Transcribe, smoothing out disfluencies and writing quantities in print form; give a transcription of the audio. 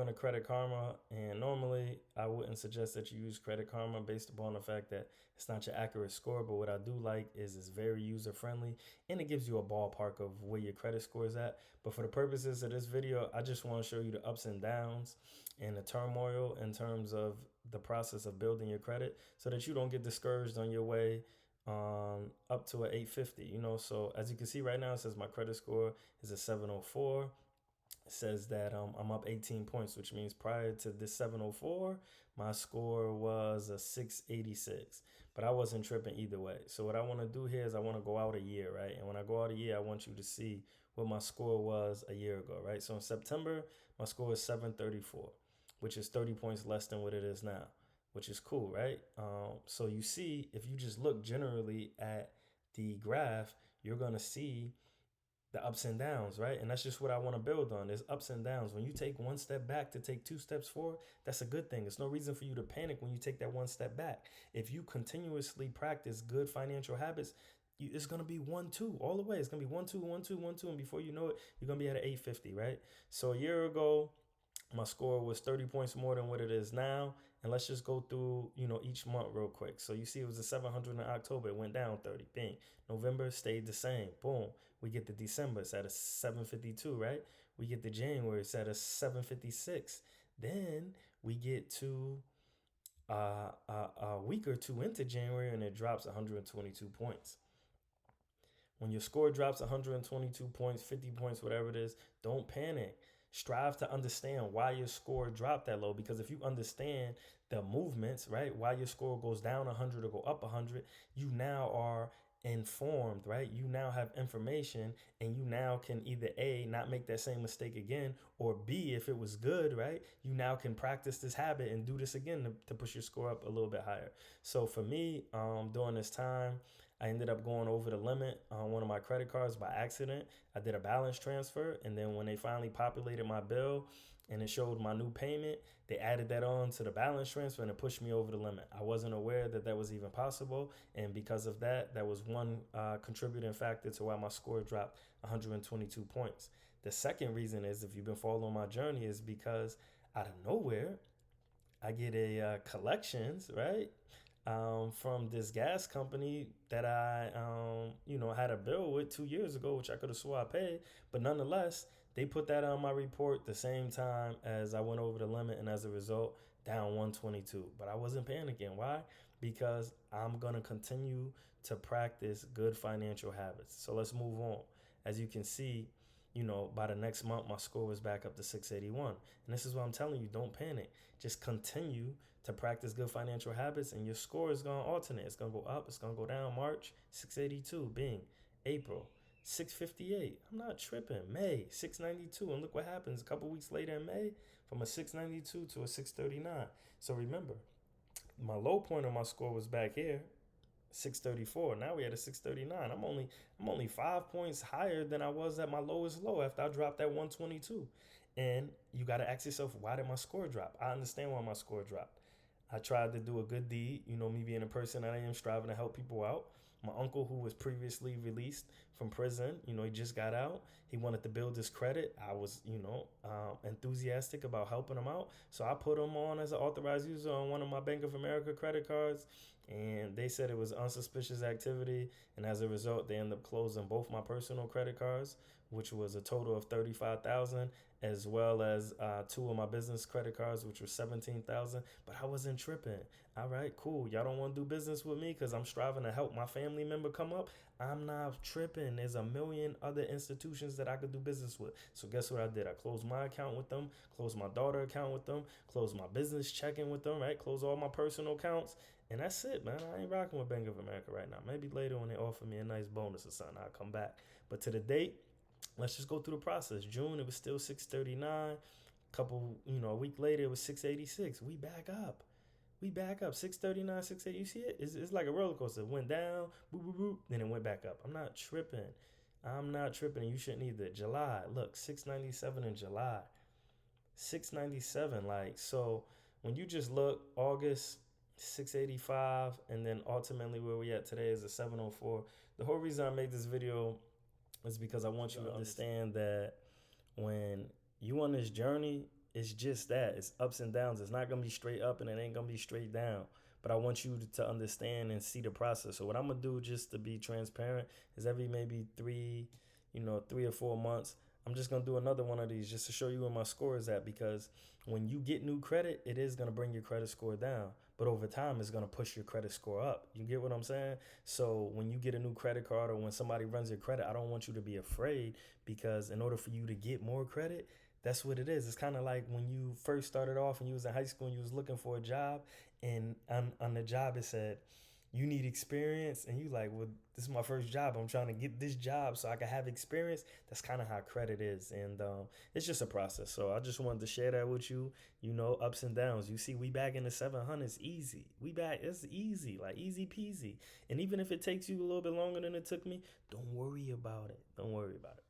to Credit Karma, and normally I wouldn't suggest that you use Credit Karma based upon the fact that it's not your accurate score. But what I do like is it's very user friendly and it gives you a ballpark of where your credit score is at. But for the purposes of this video, I just want to show you the ups and downs and the turmoil in terms of the process of building your credit so that you don't get discouraged on your way up to an 850. So as you can see right now, it says my credit score is a 704. It says that I'm up 18 points, which means prior to this 704, my score was a 686. But I wasn't tripping either way. So what I want to do here is I want to go out a year, right? And when I go out a year, I want you to see what my score was a year ago, right? So in September, my score is 734, which is 30 points less than what it is now, which is cool, right? So you see, if you just look generally at the graph, you're going to see the ups and downs, right? And that's just what I want to build on. There's ups and downs. When you take one step back to take two steps forward, that's a good thing. There's no reason for you to panic when you take that one step back. If you continuously practice good financial habits, it's going to be 1-2 all the way. It's going to be 1-2, 1-2, 1-2. And before you know it, you're going to be at an 850, right? So a year ago, my score was 30 points more than what it is now. And let's just go through, each month real quick. So you see it was a 700 in October. It went down 30. Bing. November stayed the same. Boom. We get to December. It's at a 752, right? We get to January. It's at a 756. Then we get to a week or two into January and it drops 122 points. When your score drops 122 points, 50 points, whatever it is, don't panic. Strive to understand why your score dropped that low, because if you understand the movements, right, why your score goes down 100 or go up 100, you now are informed, right? You now have information and you now can either A, not make that same mistake again, or B, if it was good, right, you now can practice this habit and do this again to push your score up a little bit higher. So for me, during this time, I ended up going over the limit on one of my credit cards by accident. I did a balance transfer, and then when they finally populated my bill and it showed my new payment, they added that on to the balance transfer and it pushed me over the limit. I wasn't aware that that was even possible, and because of that, that was one contributing factor to why my score dropped 122 points. The second reason is, if you've been following my journey, is because out of nowhere, I get a collections, right? From this gas company that I, had a bill with 2 years ago, which I could have swore I paid. But nonetheless, they put that on my report the same time as I went over the limit. And as a result, down 122. But I wasn't panicking. Why? Because I'm going to continue to practice good financial habits. So let's move on. As you can see, by the next month, my score was back up to 681. And this is what I'm telling you, don't panic. Just continue to practice good financial habits and your score is going to alternate. It's going to go up, it's going to go down. March, 682, bing. April, 658. I'm not tripping. May, 692. And look what happens a couple weeks later in May, from a 692 to a 639. So remember, my low point of my score was back here, 634. Now we had a 639. I'm only 5 points higher than I was at my lowest low after I dropped that 122. And you got to ask yourself, why did my score drop? I understand why my score dropped. I tried to do a good deed, me being a person that I am, striving to help people out. My uncle, who was previously released from prison, he just got out. He wanted to build his credit. I was, enthusiastic about helping him out. So I put him on as an authorized user on one of my Bank of America credit cards. And they said it was unsuspicious activity. And as a result, they ended up closing both my personal credit cards, which was a total of $35,000, as well as two of my business credit cards, which were $17,000. But I wasn't tripping. All right, cool. Y'all don't want to do business with me because I'm striving to help my family member come up. I'm not tripping. There's a million other institutions that I could do business with. So guess what I did? I closed my account with them, closed my daughter account with them, closed my business checking with them, right? Close all my personal accounts. And that's it, man. I ain't rocking with Bank of America right now. Maybe later when they offer me a nice bonus or something, I'll come back. But to the date, let's just go through the process. June, it was still 639. A week later, it was 686. We back up. 639, 680. You see it? It's like a roller coaster. It went down, boop, boop, boop, then it went back up. I'm not tripping. And you shouldn't either. July, look, 697 in July. 697. So when you just look, August, 685, and then ultimately where we at today is a 704. The whole reason I made this video is because I want you to understand that when you on this journey, it's just that. It's ups and downs. It's not gonna be straight up and it ain't gonna be straight down. But I want you to understand and see the process. So what I'm gonna do, just to be transparent, is every maybe 3 or 4 months, I'm just gonna do another one of these just to show you where my score is at. Because when you get new credit, it is gonna bring your credit score down. But over time, it's gonna push your credit score up. You get what I'm saying? So when you get a new credit card or when somebody runs your credit, I don't want you to be afraid, because in order for you to get more credit, that's what it is. It's kind of like when you first started off and you was in high school and you was looking for a job, and on the job it said you need experience, and you like, well, this is my first job. I'm trying to get this job so I can have experience. That's kind of how credit is, and it's just a process. So I just wanted to share that with you. Ups and downs. You see, we back in the 700s, easy. We back. It's easy, like easy peasy. And even if it takes you a little bit longer than it took me, don't worry about it. Don't worry about it.